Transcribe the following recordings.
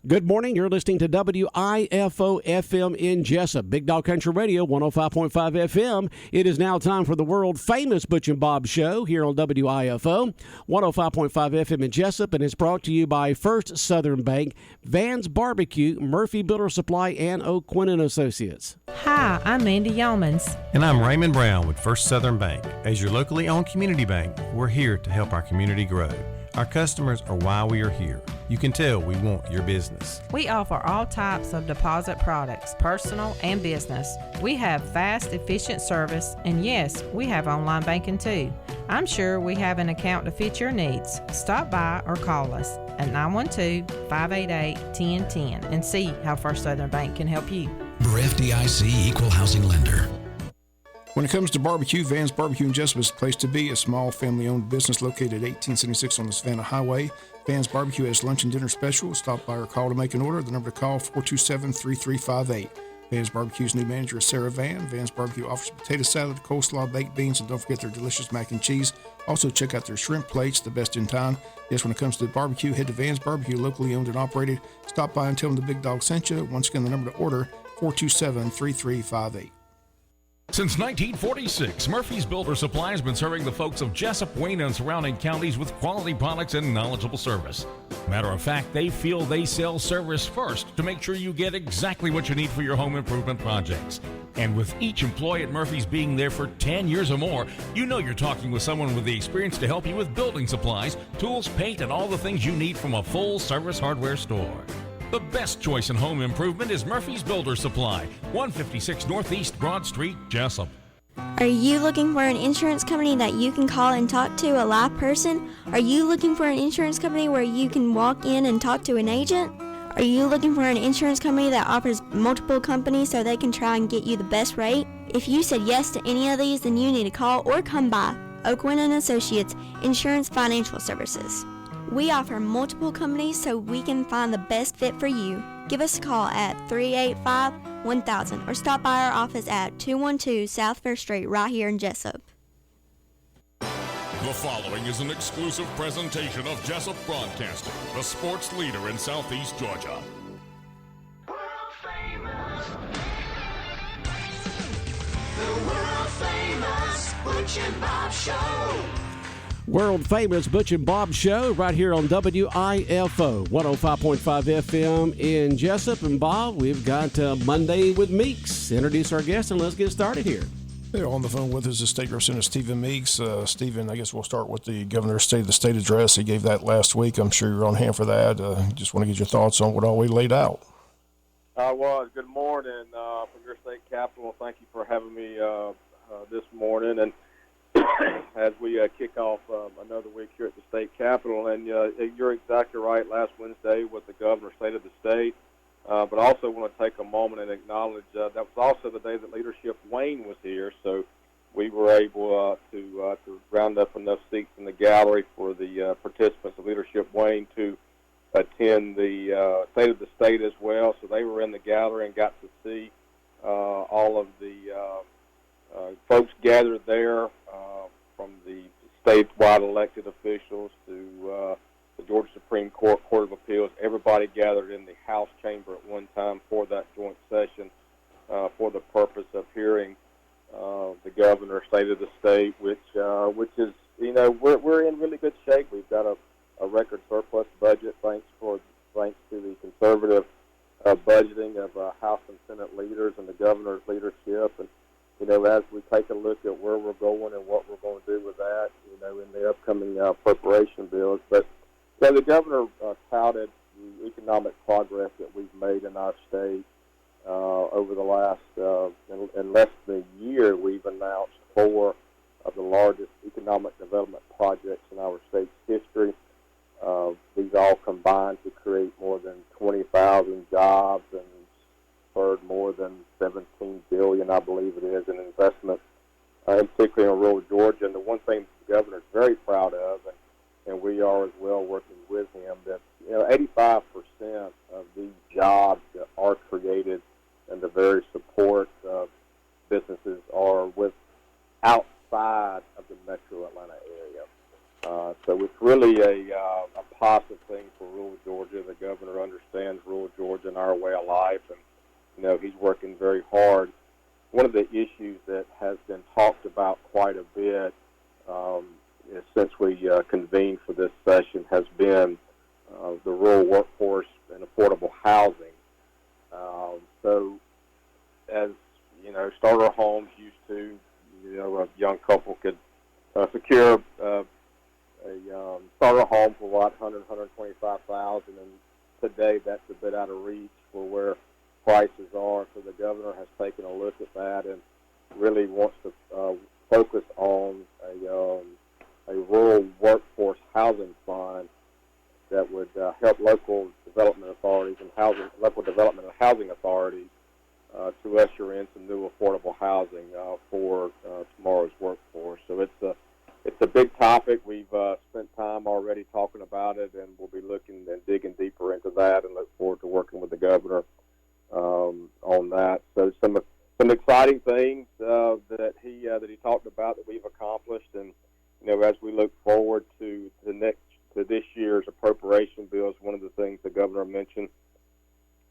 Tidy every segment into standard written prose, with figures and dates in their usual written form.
Good morning. You're listening to WIFO-FM in Jesup, Big Dog Country Radio, 105.5 FM. It is now time for the world-famous Butch and Bob Show here on WIFO, 105.5 FM in Jesup, and it's brought to you by First Southern Bank, Van's Barbecue, Murphy Builder Supply, and O'Quinn & Associates. Hi, I'm Mandy Yeomans. And I'm Raymond Brown with First Southern Bank. As your locally owned community bank, we're here to help our community grow. Our customers are why we are here. You can tell we want your business. We offer all types of deposit products, personal and business. We have fast, efficient service, and yes, we have online banking too. I'm sure we have an account to fit your needs. Stop by or call us at 912-588-1010 and see how First Southern Bank can help you. We're FDIC Equal Housing Lender. When it comes to barbecue, Van's Barbecue in Jesup is the place to be. A small family-owned business located at 1876 on the Savannah Highway. Van's Barbecue has lunch and dinner specials. Stop by or call to make an order. The number to call, 427-3358. Van's Barbecue's new manager is Sarah Van. Van's Barbecue offers potato salad, coleslaw, baked beans, and don't forget their delicious mac and cheese. Also, check out their shrimp plates, the best in town. Yes, when it comes to barbecue, head to Van's Barbecue, locally owned and operated. Stop by and tell them the Big Dog sent you. Once again, the number to order, 427-3358. Since 1946, Murphy's Builder Supply has been serving the folks of Jesup, Wayne, and surrounding counties with quality products and knowledgeable service. Matter of fact, they feel they sell service first to make sure you get exactly what you need for your home improvement projects. And with each employee at Murphy's being there for 10 years or more, you know you're talking with someone with the experience to help you with building supplies, tools, paint, and all the things you need from a full-service hardware store. The best choice in home improvement is Murphy's Builder Supply, 156 Northeast Broad Street, Jesup. Are you looking for an insurance company that you can call and talk to a live person? Are you looking for an insurance company where you can walk in and talk to an agent? Are you looking for an insurance company that offers multiple companies so they can try and get you the best rate? If you said yes to any of these, then you need to call or come by O'Quinn & Associates Insurance Financial Services. We offer multiple companies so we can find the best fit for you. Give us a call at 385-1000 or stop by our office at 212 South Fair Street right here in Jesup. The following is an exclusive presentation of Jesup Broadcasting, the sports leader in Southeast Georgia. World famous. The world famous Butch and Bob Show. World famous Butch and Bob Show right here on WIFO 105.5 FM in Jesup. And Bob, we've got Monday with Meeks. Introduce our guest and let's get started here. Yeah, on the phone with us is State Representative Stephen Meeks. Stephen, I guess we'll start with the Governor's State of the State address. He gave that last week. I'm sure you're on hand for that. Just want to get your thoughts on what all we laid out. Well, good morning from your state capitol. Thank you for having me this morning. And as we kick off another week here at the state capitol, and you're exactly right. Last Wednesday was the Governor's State of the State, but I also want to take a moment and acknowledge that was also the day that Leadership Wayne was here, so we were able to round up enough seats in the gallery for the participants of Leadership Wayne to attend the State of the State as well, so they were in the gallery and got to see all of the folks gathered there, from the statewide elected officials to the Georgia Supreme Court, Court of Appeals. Everybody gathered in the House chamber at one time for that joint session for the purpose of hearing the Governor's State of the State, which is, we're in really good shape. We've got a record surplus budget thanks to the conservative budgeting of House and Senate leaders and the Governor's leadership. And as we take a look at where we're going and what we're going to do with that, in the upcoming appropriation bills. But the Governor touted the economic progress that we've made in our state over the last, in less than a year, we've announced 4 of the largest economic development projects in our state's history. These all combined to create more than 20,000 jobs and spurred more than $17 billion, I believe it is, in investment, particularly in rural Georgia. And the one thing the Governor is very proud of, and we are as well working with him, that 85% of these jobs that are created and the very support businesses are with outside of the metro Atlanta area. So it's really a positive thing for rural Georgia. The Governor understands understands rural Georgia and our way of life, and he's working very hard. One of the issues that has been talked about quite a bit since we convened for this session has been the rural workforce and affordable housing. So, as starter homes used to, a young couple could secure a starter home for what, $125,000, and today that's a bit out of reach for where prices are. So the governor has taken a look at that and really wants to focus on a rural workforce housing fund that would help local development authorities and local development and housing authorities to usher in some new affordable housing for tomorrow's workforce. So it's a big topic. We've spent time already talking about it, and we'll be looking and digging deeper into that, and look forward to working with the governor on that. So some exciting things that he talked about that we've accomplished, and as we look forward to this year's appropriation bills, one of the things the governor mentioned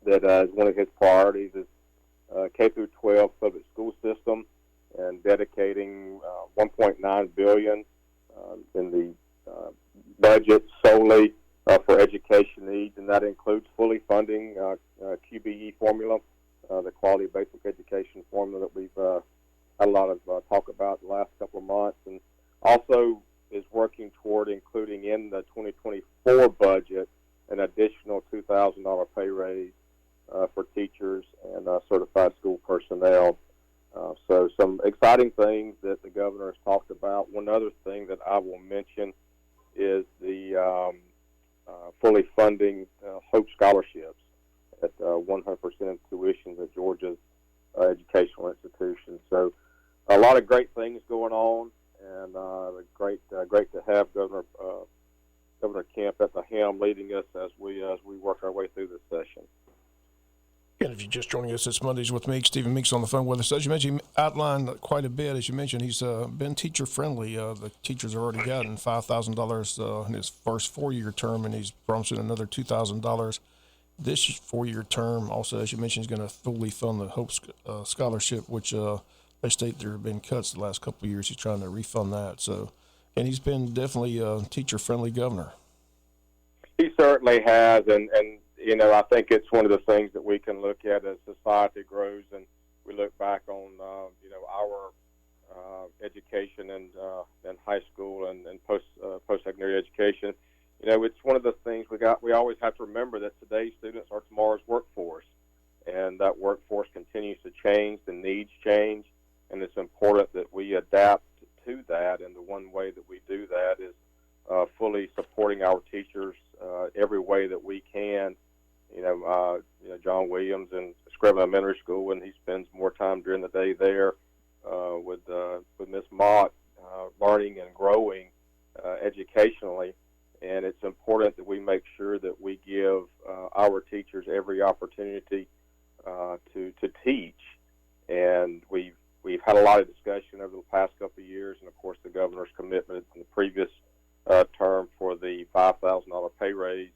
that is one of his priorities is K through 12 public school system, and dedicating $1.9 billion in the budget solely for education needs, and that includes fully funding QBE formula, the Quality Basic Education formula that we've had a lot of talk about the last couple of months, and also is working toward including in the 2024 budget an additional $2,000 pay raise for teachers and certified school personnel. So some exciting things that the governor has talked about. One other thing that I will mention is the fully funding Hope scholarships at 100% tuition at Georgia's educational institutions. So a lot of great things going on, and great to have Governor Kemp at the helm leading us as we work our way through this session. And if you're just joining us, it's Mondays with Meeks. Stephen Meeks on the phone with us. As you mentioned, he outlined quite a bit. As you mentioned, he's been teacher-friendly. The teachers have already gotten $5,000 in his first 4-year term, and he's promising another $2,000 this 4-year term. Also, as you mentioned, he's going to fully fund the Hope Scholarship, which they state there have been cuts the last couple of years. He's trying to refund that. So, and he's been definitely a teacher-friendly governor. He certainly has, and I think it's one of the things that we can look at as society grows, and we look back on our education and high school and post-secondary education. It's one of the things we always have to remember that today's students are tomorrow's workforce, and that workforce continues to change, the needs change, and it's important that we adapt to that. And the one way that we do that is fully supporting our teachers every way that we can. John Williams in Scriven Elementary School, and he spends more time during the day there with Miss Mott, learning and growing educationally. And it's important that we make sure that we give our teachers every opportunity to teach. And we've had a lot of discussion over the past couple of years, and of course the governor's commitment in the previous term for the $5,000 pay raise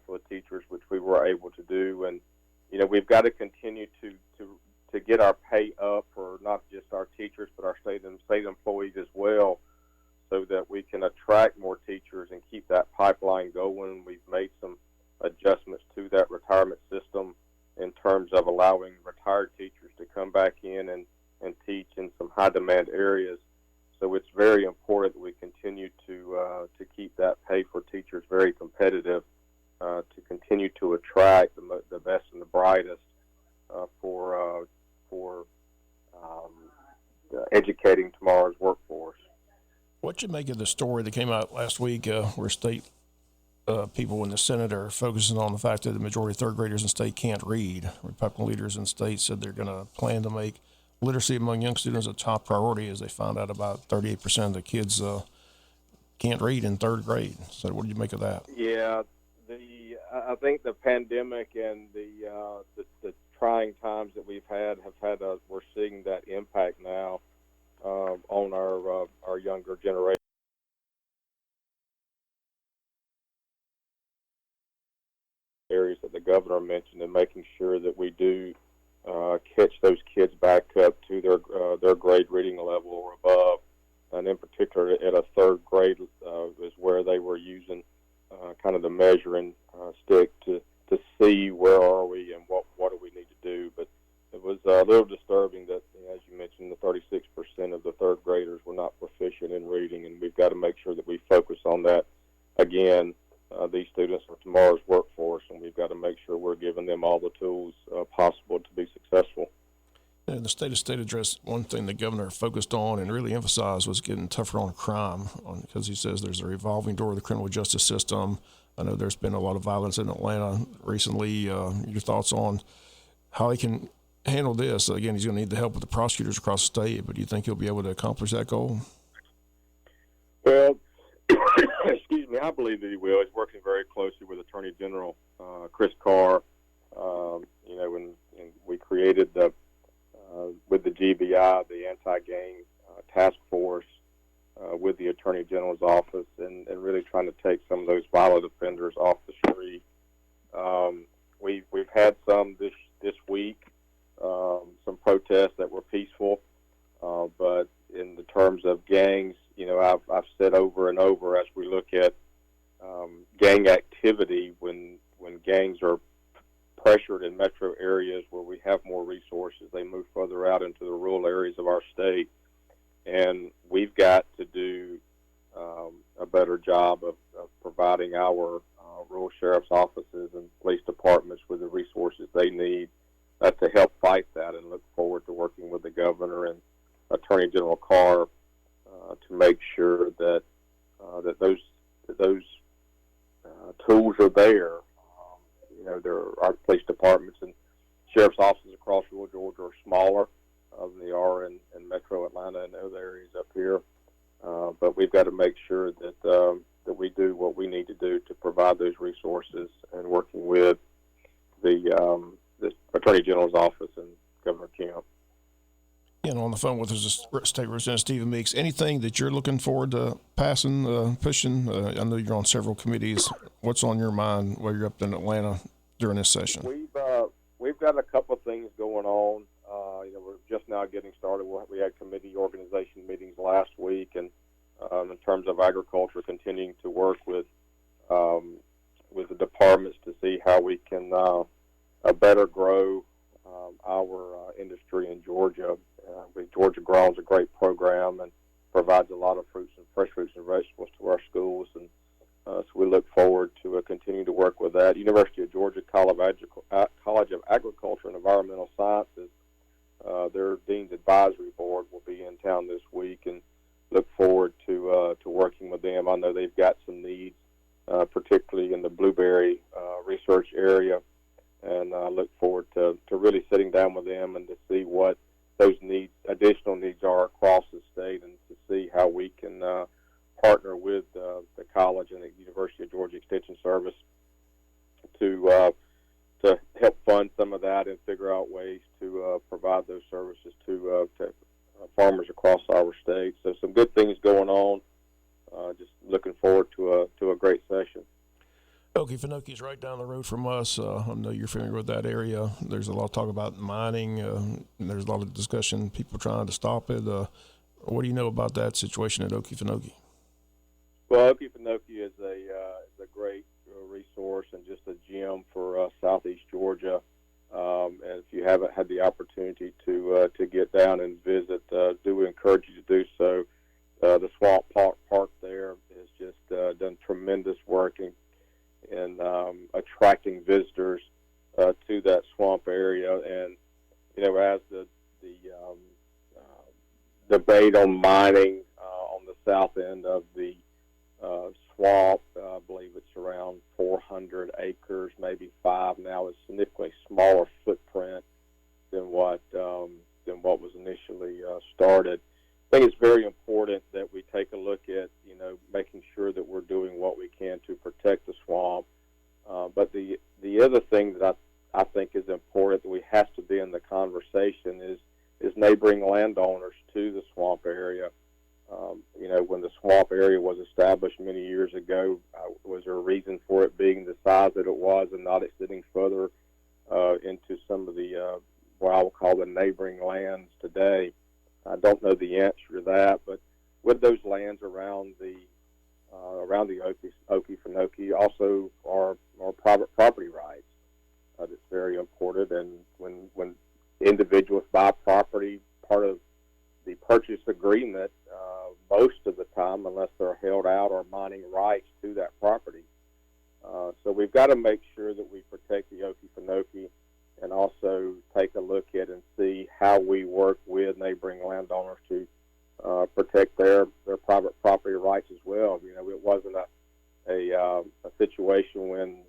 for the teachers, which we were able to do. And we've got to continue to get our pay up for not just our teachers but our state employees as well, so that we can attract more teachers and keep that pipeline going. We've made some adjustments to that retirement system in terms of allowing retired teachers to come back in and teach in some high demand areas. So it's very important that we continue to keep that pay for teachers very competitive, to continue to attract the best and the brightest for educating tomorrow's workforce. What you make of the story that came out last week where state people in the Senate are focusing on the fact that the majority of third graders in state can't read? Republican leaders in state said they're going to plan to make literacy among young students a top priority, as they found out about 38% of the kids can't read in third grade. So what do you make of that? Yeah, I think the pandemic and the trying times that we've had we're seeing that impact now on our younger generation. Areas that the governor mentioned, and making sure that we do catch those kids back up to their grade reading level or above, and in particular at a third grade is where they were using kind of the measuring stick to see where are we and what do we need to do. But it was a little disturbing that, as you mentioned, the 36% of the third graders were not proficient in reading, and we've got to make sure that we focus on that. Again, these students are tomorrow's workforce, and we've got to make sure we're giving them all the tools possible to be successful. In the state address, one thing the governor focused on and really emphasized was getting tougher on crime, because he says there's a revolving door of the criminal justice system. I know there's been a lot of violence in Atlanta recently. Your thoughts on how he can handle this? Again, he's going to need the help of the prosecutors across the state, but do you think he'll be able to accomplish that goal? Well, excuse me, I believe that he will. He's working very closely with Attorney General Chris Carr. When we created with the GBI, the anti-gang task force with the Attorney General's office, and really trying to take some of those violent offenders off the street. We've had some this week, some protests that were peaceful, but in the terms of gangs, I've said over and over, as we look at gang activity, when gangs are pressured in metro areas where we have more resources, they move further out into the rural areas of our state, and we've got to do a better job of providing our rural sheriff's offices and police departments with the resources they need to help fight that, and look forward to working with the governor and Attorney General Carr to make sure that those tools are there. Our police departments and sheriff's offices across rural Georgia are smaller than they are in metro Atlanta and other areas up here. But we've got to make sure that we do what we need to do to provide those resources, and working with the Attorney General's office and Governor Kemp. And on the phone with us is State Representative Stephen Meeks. Anything that you're looking forward to passing, pushing? I know you're on several committees. What's on your mind while you're up in Atlanta during this session? We've got a couple of things going on. We're just now getting started. We had committee organization meetings last week, and in terms of agriculture, continuing to work with the departments to see how we can better grow our industry in Georgia. Georgia Grown is a great program and provides a lot of fresh fruits and vegetables to our schools, and so we look forward to continuing to work with that. University of Georgia College of Agriculture and Environmental Sciences, their Dean's Advisory Board will be in town this week, and look forward to working with them. I know they've got some needs, particularly in the blueberry research area, and I look forward to really sitting down with them and to see what those additional needs are across the state, and to see how we can partner with the college and the University of Georgia Extension Service to help fund some of that and figure out ways to provide those services to farmers across our state. So some good things going on. Just looking forward to a great session. Okefenokee is right down the road from us. I know you're familiar with that area. There's a lot of talk about mining. And there's a lot of discussion, people trying to stop it. What do you know about that situation at Okefenokee? Well, Okefenokee is a great resource and just a gem for southeast Georgia. And if you haven't had the opportunity to get down and visit, do encourage you to do so. The Swamp Park there has just done tremendous work in attracting visitors to that swamp area, and as the debate on mining on the south end of the swamp, I believe it's around 400 acres, maybe 5 now. It's significantly smaller footprint than what was initially started. I think it's very important that we take a look at making sure that we're doing what we can to protect the swamp. But the other thing that I think is important that we have to be in the conversation is neighboring landowners to the swamp area. When the swamp area was established many years ago, Was there a reason for it being the size that it was and not extending further into some of the what I would call the neighboring lands today? I don't know the answer to that, but with those lands around the Okefenokee also are private property rights. That's very important. And when individuals buy property, part of the purchase agreement, most of the time, unless they're held out, are mining rights to that property. So we've got to make sure that we protect the Okefenokee and also take a look at and see how we work with neighboring landowners to protect their private property rights as well. You know, it wasn't a situation when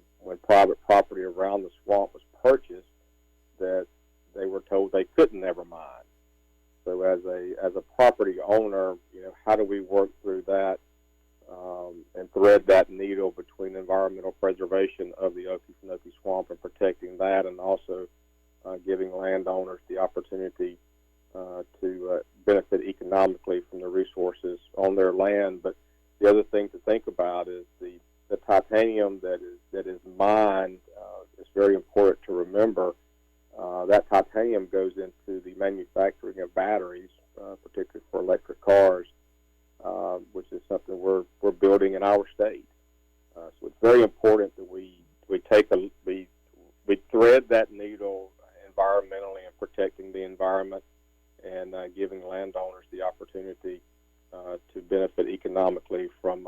private property around the swamp was purchased that they were told they couldn't ever mine. So as a property owner, you know, how do we work through that and thread that needle between environmental preservation of the Okefenokee swamp and protecting that, and also giving landowners the opportunity to benefit economically from the resources on their land. But the other thing to think about is the titanium that is mined. It's very important to remember that titanium goes into the manufacturing of batteries, particularly for electric cars, which is something we're building in our state. So it's very important that we thread that needle environmentally and protecting the environment, and giving landowners the opportunity to benefit economically from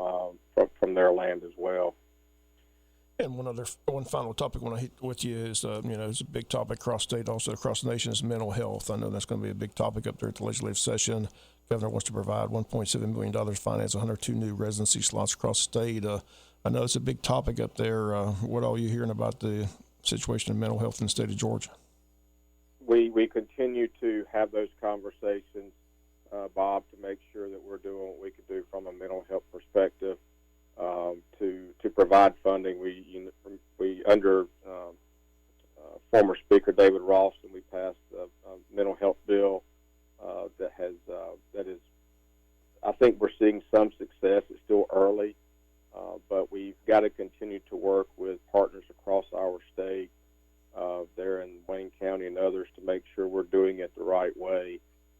their land as well. And one final topic I want to hit with you is, it's a big topic across state, also across the nation, is mental health. I know that's going to be a big topic up there at the legislative session. Governor wants to provide $1.7 million to finance 102 new residency slots across the state. I know it's a big topic up there. What are you hearing about the situation of mental health in the state of Georgia? We continue to have those conversations, Bob, to make sure that we're doing what we can do from a mental health perspective to provide funding. We under former Speaker David Ralston, we passed a mental health bill that is. I think we're seeing some success. It's still early, but we've got to continue to work with partners across our state, there in Wayne County and others, to make sure we're doing it the right way.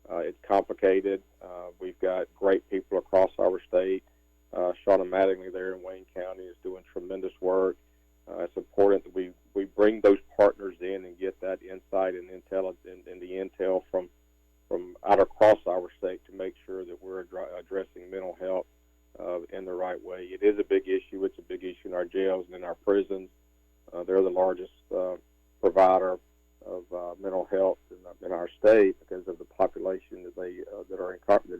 It's complicated. We've got great people across our state. Shauna Mattingly there in Wayne County is doing tremendous work. It's important that we bring those partners in and get that insight and the intel from out across our state to make sure that we're addressing mental health in the right way. It is a big issue. It's a big issue in our jails and in our prisons. They're the largest provider of mental health in our state because of the population that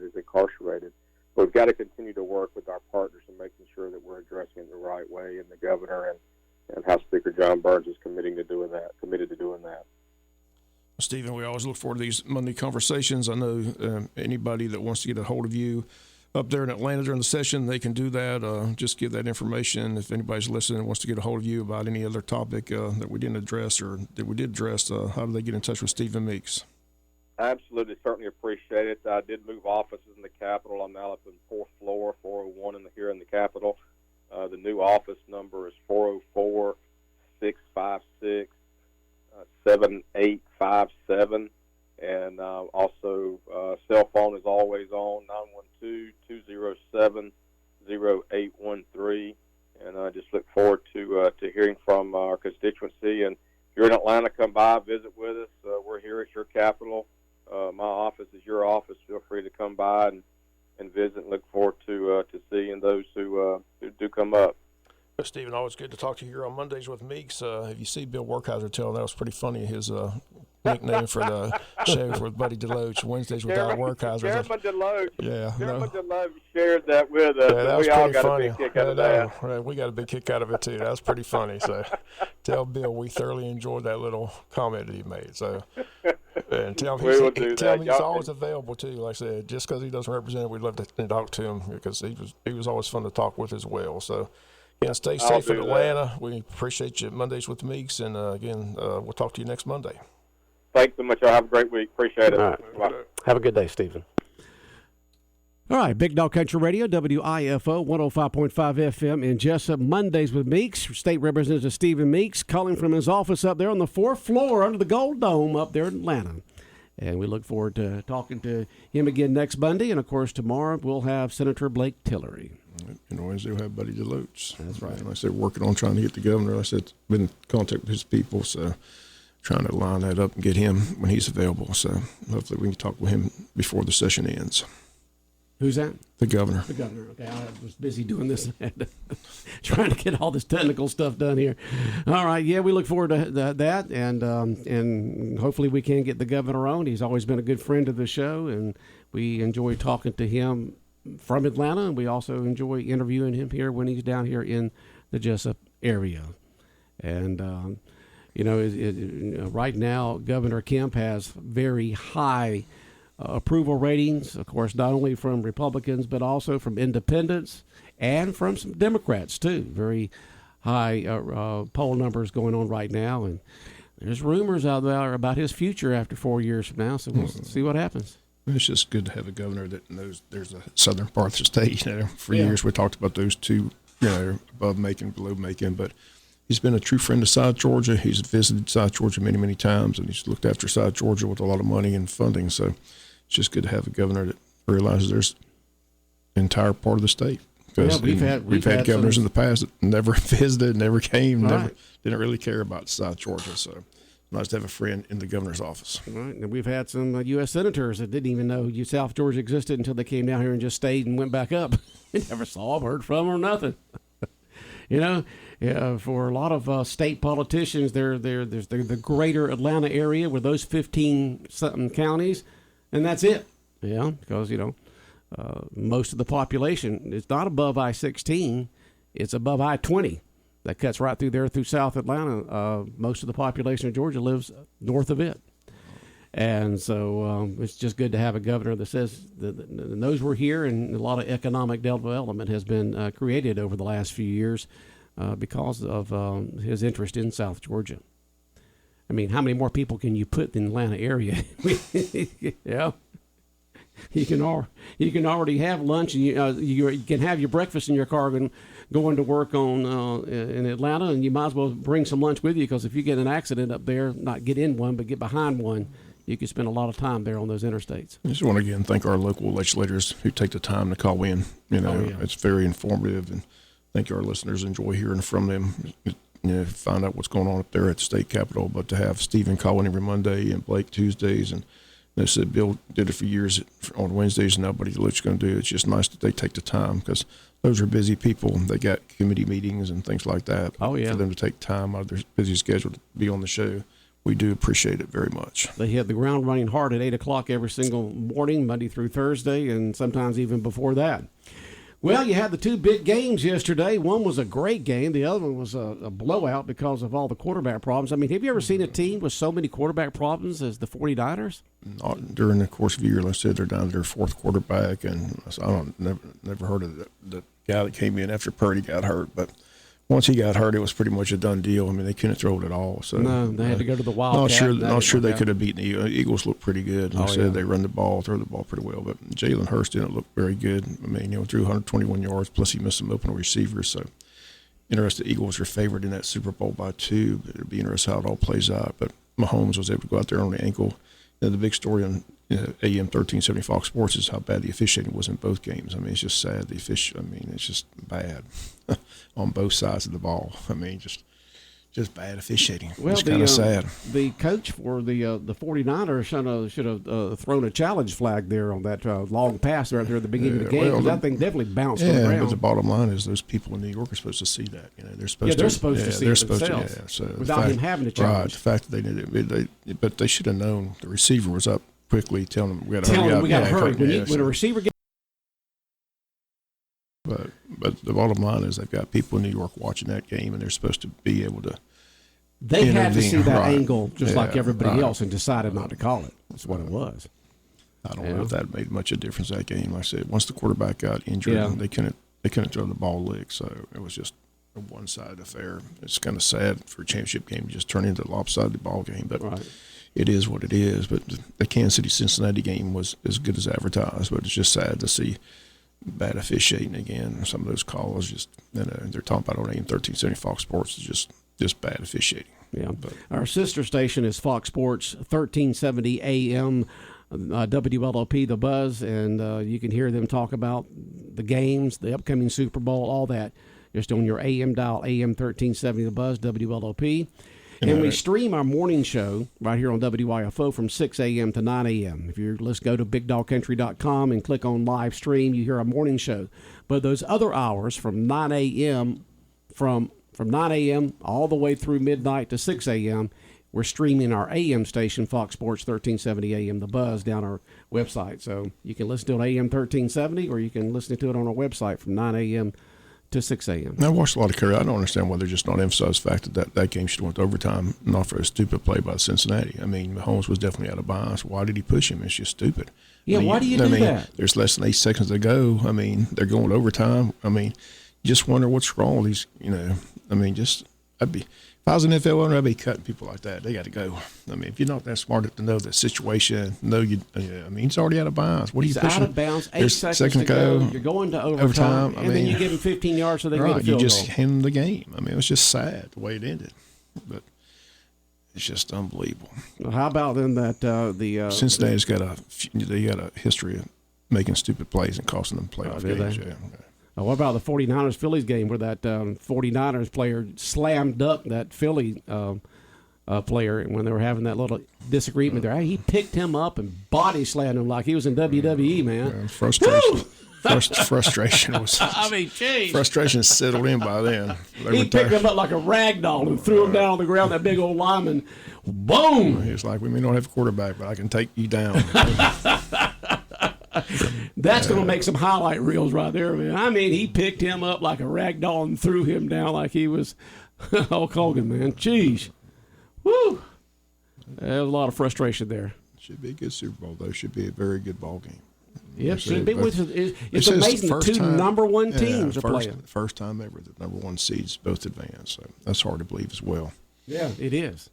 is incarcerated. But we've got to continue to work with our partners and making sure that we're addressing it the right way. And the governor and House Speaker John Burns is committed to doing that. Stephen, we always look forward to these Monday conversations. I know anybody that wants to get a hold of you up there in Atlanta during the session, they can do that. Just give that information. If anybody's listening and wants to get a hold of you about any other topic that we didn't address or that we did address, how do they get in touch with Stephen Meeks? Absolutely, certainly appreciate it. I did move offices in the Capitol. I'm now up in the 4th floor, 401 here in the Capitol. The new office number is 404-656-7857. And also, cell phone is always on, 912-207-0813. And I just look forward to hearing from our constituency. And if you're in Atlanta, come by, visit with us. We're here at your Capitol. My office is your office. Feel free to come by and visit, and look forward to seeing those who do come up. Stephen, always good to talk to you here on Mondays with Meeks. If you see Bill Workheiser tell, that was pretty funny, his nickname for the show with Buddy Deloach, Wednesdays without Workheiser. Chairman Deloach. Yeah. Chairman Deloach shared that with us. Yeah, that was we all pretty got funny. a big kick out of that. Right, we got a big kick out of it, too. That was pretty funny. So tell Bill we thoroughly enjoyed that little comment that he made. So, and tell him he's always available, too. Like I said, just because he doesn't represent it, we'd love to talk to him because he was always fun to talk with as well. So, again, stay safe in Atlanta. We appreciate you Mondays with Meeks. And, again, we'll talk to you next Monday. Thanks so much. Y'all have a great week. Appreciate it. All right. Have a good day, Stephen. All right, Big Dog Country Radio, WIFO 105.5 FM in Jesup. Mondays with Meeks. State Representative Stephen Meeks calling from his office up there on the 4th floor under the Gold Dome up there in Atlanta. And we look forward to talking to him again next Monday. And, of course, tomorrow we'll have Senator Blake Tillery. And Wednesday we'll have Buddy DeLoach. That's right. And I said, working on trying to get the governor. I said, been in contact with his people, so trying to line that up and get him when he's available. So hopefully we can talk with him before the session ends. Who's that? The governor. The governor. Okay, I was busy doing this, trying to get all this technical stuff done here. All right, yeah, we look forward to that, and hopefully we can get the governor on. He's always been a good friend of the show, and we enjoy talking to him from Atlanta, and we also enjoy interviewing him here when he's down here in the Jesup area. And right now, Governor Kemp has very high approval ratings, of course, not only from Republicans, but also from independents and from some Democrats, too. Very high poll numbers going on right now. And there's rumors out there about his future after 4 years from now, so we'll see what happens. It's just good to have a governor that knows there's a southern part of the state. For years we talked about those two, above Macon, below Macon, but he's been a true friend of South Georgia. He's visited South Georgia many, many times, and he's looked after South Georgia with a lot of money and funding. So it's just good to have a governor that realizes there's an entire part of the state. Because we've had governors in the past that never visited, never came, never didn't really care about South Georgia. So it's nice to have a friend in the governor's office. Right, and we've had some U.S. senators that didn't even know South Georgia existed until they came down here and just stayed and went back up. We never saw them, heard from them, or nothing. For a lot of state politicians, they're the greater Atlanta area with those 15-something counties, and that's it. Yeah, because, most of the population is not above I-16. It's above I-20. That cuts right through there through South Atlanta. Most of the population of Georgia lives north of it. And so it's just good to have a governor that says that knows we're here, and a lot of economic development has been created over the last few years because of his interest in South Georgia. I mean, how many more people can you put in the Atlanta area? Yeah. You can already have lunch, and you can have your breakfast in your car going to work in Atlanta, and you might as well bring some lunch with you, because if you get an accident up there, not get in one, but get behind one, you can spend a lot of time there on those interstates. I just want to again thank our local legislators who take the time to call in. It's very informative, and I think our listeners enjoy hearing from them. Find out what's going on up there at the state capitol. But to have Stephen call in every Monday and Blake Tuesdays, and they said Bill did it for years on Wednesdays, and nobody what's going to do. It's just nice that they take the time, because those are busy people. They got committee meetings and things like that. Oh, yeah. For them to take time out of their busy schedule to be on the show, we do appreciate it very much. They hit the ground running hard at 8 o'clock every single morning, Monday through Thursday, and sometimes even before that. Well, you had the two big games yesterday. One was a great game. The other one was a blowout because of all the quarterback problems. I mean, have you ever seen a team with so many quarterback problems as the 49ers? During the course of the year, like I said, they're down to their fourth quarterback, and never heard of the guy that came in after Purdy got hurt. But once he got hurt, it was pretty much a done deal. I mean, they couldn't throw it at all. So no, they had to go to the Wildcat. Not sure they could have beaten the Eagles. Looked pretty good. Like I said, they run the ball, throw the ball pretty well. But Jalen Hurst didn't look very good. I mean, threw 121 yards, plus he missed some open receivers. So interested, the Eagles are favored in that Super Bowl by 2. It'll be interesting how it all plays out. But Mahomes was able to go out there on the ankle. The big story on AM 1370 Fox Sports is how bad the officiating was in both games. I mean, it's just sad. It's just bad on both sides of the ball. I mean, just bad officiating. Well, it's kind of sad. The coach for the 49ers should have thrown a challenge flag there on that long pass right there at the beginning of the game. That thing definitely bounced on the ground. But the bottom line is those people in New York are supposed to see that. They're supposed to see it themselves without him having to challenge. Right. The fact that they did it, but they should have known the receiver was up quickly, telling them we got to hurry. When a receiver gets. But the bottom line is they've got people in New York watching that game, and they're supposed to be able to. They had to see that angle just like everybody else, and decided not to call it. That's what it was. I don't know if that made much of a difference that game. Like I said, once the quarterback got injured, they couldn't throw the ball lick, so it was just a one-sided affair. It's kind of sad for a championship game to just turn into a lopsided ball game. But it is what it is. But the Kansas City-Cincinnati game was as good as advertised, but it's just sad to see bad officiating again. Some of those calls just, they're talking about on AM 1370 Fox Sports is just bad officiating. Yeah. But our sister station is Fox Sports 1370 AM, WLOP, The Buzz, and you can hear them talk about the games, the upcoming Super Bowl, all that, just on your AM dial, AM 1370 The Buzz, WLOP. And we stream our morning show right here on WIFO from 6 a.m. to 9 a.m. Let's go to BigDogCountry.com and click on live stream. You hear our morning show. But those other hours from 9 a.m. from 9 a.m. all the way through midnight to 6 a.m., we're streaming our AM station, Fox Sports 1370 AM, The Buzz, down our website. So you can listen to it on AM 1370, or you can listen to it on our website from 9 a.m. to 6 a.m. I watched a lot of Curry. I don't understand why they're just not emphasizing the fact that game should have went to overtime, not for a stupid play by Cincinnati. I mean, Mahomes was definitely out of bounds. Why did he push him? It's just stupid. Yeah, why do you do that? There's less than 8 seconds to go. I mean, they're going to overtime. I mean, you just wonder what's wrong with these, if I was an NFL owner, I'd be cutting people like that. They got to go. I mean, if you're not that smart to know the situation, he's already out of bounds. What are you pushing? He's out of bounds. 8 seconds to go. You're going to overtime. And then you give him 15 yards so they get a field goal. You just hand them the game. I mean, it was just sad the way it ended. But it's just unbelievable. Well, how about then that Cincinnati's got a history of making stupid plays and costing them playoff games. Yeah. What about the 49ers-Phillies game where that 49ers player slammed up that Philly player when they were having that little disagreement there? He picked him up and body slammed him like he was in WWE, man. Frustration was. Geez. Frustration settled in by then. He picked him up like a rag doll and threw him down on the ground. That big old lineman, boom! He was like, "We may not have a quarterback, but I can take you down." That's going to make some highlight reels right there, man. I mean, he picked him up like a rag doll and threw him down like he was Hulk Hogan, man. Jeez. Woo. There's a lot of frustration there. Should be a good Super Bowl, though. Should be a very good ball game. Yeah, it should be. It's amazing the two number one teams are playing. First time ever the number one seeds both advance. So that's hard to believe as well. Yeah, it is.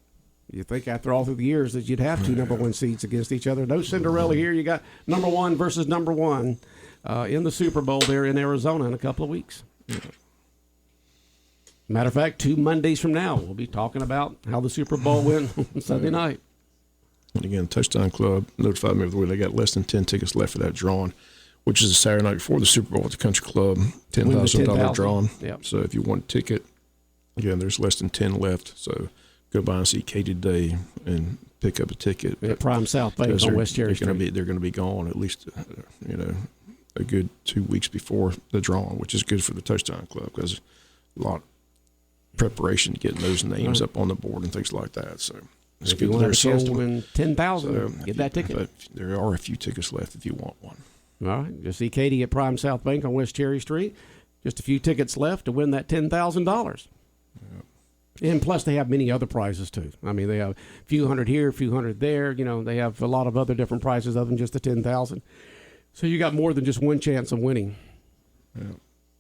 You think after all through the years that you'd have two number one seeds against each other. No Cinderella here. You got number one versus number one in the Super Bowl there in Arizona in a couple of weeks. Matter of fact, 2 Mondays from now, we'll be talking about how the Super Bowl went on Sunday night. And again, Touchdown Club notified me of the way they got less than 10 tickets left for that drawing, which is a Saturday night before the Super Bowl at the Country Club, $10,000 drawing. Yep. So if you want a ticket, again, there's less than 10 left. So go by and see Katie today and pick up a ticket. At Prime South Bank on West Cherry Street. They're going to be gone at least, a good 2 weeks before the drawing, which is good for the Touchdown Club because a lot of preparation to getting those names up on the board and things like that. So it's if you want a chance to win $10,000, get that ticket. But there are a few tickets left if you want one. All right. Just see Katie at Prime South Bank on West Cherry Street. Just a few tickets left to win that $10,000. And plus, they have many other prizes, too. I mean, they have a few hundred here, a few hundred there. They have a lot of other different prizes other than just the $10,000. So you got more than just one chance of winning. Yeah,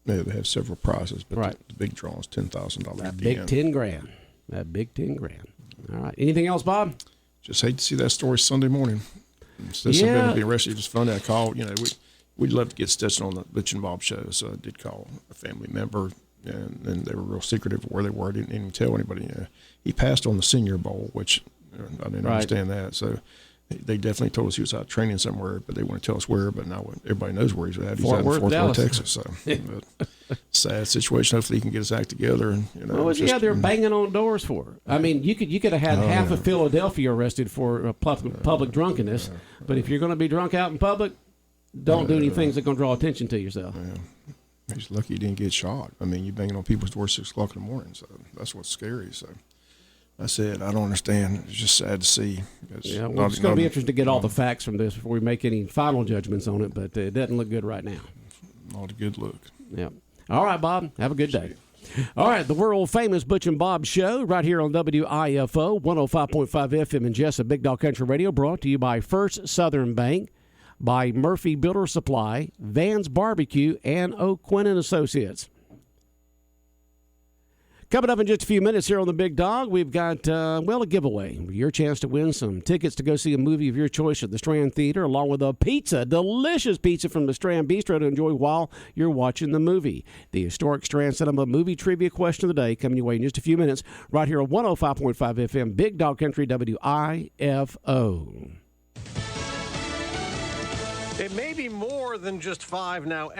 they have several prizes, but right. The big draw is $10,000. That big $10,000. That big $10,000. All right. Anything else, Bob? Just hate to see that story Sunday morning. This has been to be arrested. Just funny. I called. We'd love to get Stetson on the Butch and Bob show, so I did call a family member. And they were real secretive of where they were. I didn't even tell anybody. He passed on the Senior Bowl, which I didn't understand that. So they definitely told us he was out training somewhere, but they wouldn't tell us where. But now everybody knows where he's at. He's out in Fort Worth, Texas. So sad situation. Hopefully he can get his act together. And what was he out there banging on doors for? I mean, you could have had half of Philadelphia arrested for public drunkenness. But if you're going to be drunk out in public, don't do any things that are going to draw attention to yourself. Yeah. He's lucky he didn't get shot. I mean, you're banging on people's doors 6 o'clock in the morning, so that's what's scary. So I said, I don't understand. It's just sad to see. It's going to be interesting to get all the facts from this before we make any final judgments on it, but it doesn't look good right now. Not a good look. Yeah. All right, Bob. Have a good day. All right, the world-famous Butch and Bob show right here on WIFO, 105.5 FM in Jesup, Big Dog Country Radio, brought to you by First Southern Bank, by Murphy Builder Supply, Van's Barbecue, and O'Quinn & Associates. Coming up in just a few minutes here on The Big Dog, we've got, a giveaway. Your chance to win some tickets to go see a movie of your choice at the Strand Theater, along with a pizza, delicious pizza from the Strand Bistro to enjoy while you're watching the movie. The historic Strand Cinema movie trivia question of the day coming your way in just a few minutes, right here on 105.5 FM, Big Dog Country, WIFO. It may be more than just 5 now.